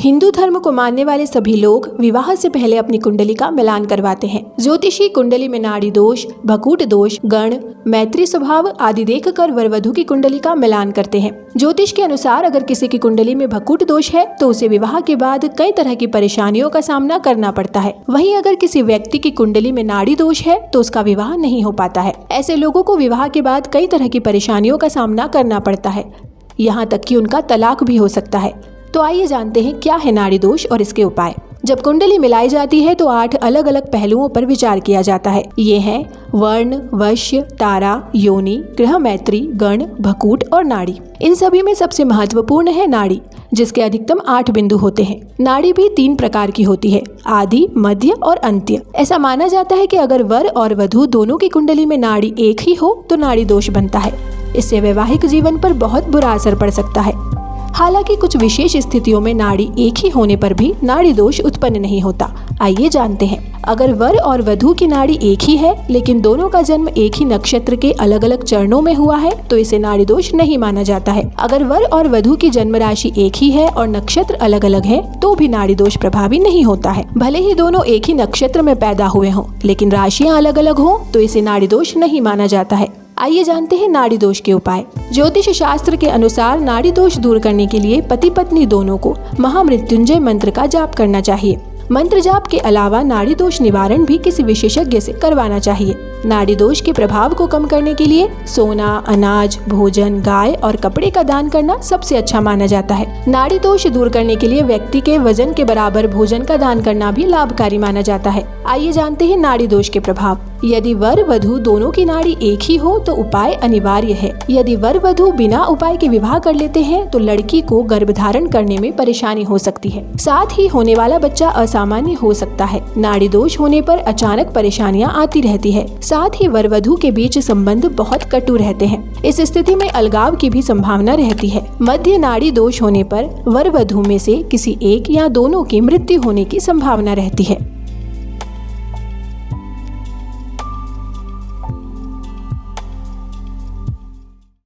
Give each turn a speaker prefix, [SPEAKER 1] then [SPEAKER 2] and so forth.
[SPEAKER 1] हिंदू धर्म को मानने वाले सभी लोग विवाह से पहले अपनी कुंडली का मिलान करवाते हैं। ज्योतिषी कुंडली में नाड़ी दोष, भकूट दोष, गण, मैत्री स्वभाव आदि देखकर वर वधू की कुंडली का मिलान करते हैं। ज्योतिष के अनुसार अगर किसी की कुंडली में भकूट दोष है तो उसे विवाह के बाद कई तरह की परेशानियों का सामना करना पड़ता है। वहीं अगर किसी व्यक्ति की कुंडली में नाड़ी दोष है तो उसका विवाह नहीं हो पाता है। ऐसे लोगों को विवाह के बाद कई तरह की परेशानियों का सामना करना पड़ता है, यहाँ तक कि उनका तलाक भी हो सकता है। तो आइए जानते हैं क्या है नाड़ी दोष और इसके उपाय। जब कुंडली मिलाई जाती है तो 8 अलग अलग पहलुओं पर विचार किया जाता है। ये हैं वर्ण, वश्य, तारा, योनि, ग्रह मैत्री, गण, भकूट और नाड़ी। इन सभी में सबसे महत्वपूर्ण है नाड़ी, जिसके अधिकतम 8 बिंदु होते हैं। नाड़ी भी 3 प्रकार की होती है, आदि, मध्य और अंत्य। ऐसा माना जाता है कि अगर वर और वधू दोनों की कुंडली में नाड़ी एक ही हो तो नाड़ी दोष बनता है। इससे वैवाहिक जीवन पर बहुत बुरा असर पड़ सकता है। हालांकि कुछ विशेष स्थितियों में नाड़ी एक ही होने पर भी नाड़ी दोष उत्पन्न नहीं होता। आइए जानते हैं। अगर वर और वधू की नाड़ी एक ही है लेकिन दोनों का जन्म एक ही नक्षत्र के अलग अलग चरणों में हुआ है तो इसे नाड़ी दोष नहीं माना जाता है। अगर वर और वधू की जन्म राशि एक ही है और नक्षत्र अलग अलग है तो भी नाड़ी दोष प्रभावी नहीं होता है। भले ही दोनों एक ही नक्षत्र में पैदा हुए हों लेकिन राशियां अलग अलग हों तो इसे नाड़ी दोष नहीं माना जाता है। आइए जानते हैं नाड़ी दोष के उपाय। ज्योतिष शास्त्र के अनुसार नाड़ी दोष दूर करने के लिए पति पत्नी दोनों को महामृत्युंजय मंत्र का जाप करना चाहिए। मंत्र जाप के अलावा नाड़ी दोष निवारण भी किसी विशेषज्ञ से करवाना चाहिए। नाड़ी दोष के प्रभाव को कम करने के लिए सोना, अनाज, भोजन, गाय और कपड़े का दान करना सबसे अच्छा माना जाता है। नाड़ी दोष दूर करने के लिए व्यक्ति के वजन के बराबर भोजन का दान करना भी लाभकारी माना जाता है। आइए जानते हैं नाड़ी दोष के प्रभाव। यदि वर वधू दोनों की नाड़ी एक ही हो तो उपाय अनिवार्य है। यदि वर वधू बिना उपाय के विवाह कर लेते हैं तो लड़की को गर्भधारण करने में परेशानी हो सकती है। साथ ही होने वाला बच्चा असामान्य हो सकता है। नाड़ी दोष होने पर अचानक परेशानियां आती रहती है। साथ ही वर वधू के बीच संबंध बहुत कटु रहते हैं। इस स्थिति में अलगाव की भी संभावना रहती है। मध्य नाड़ी दोष होने पर वर वधू में से किसी एक या दोनों की मृत्यु होने की संभावना रहती है।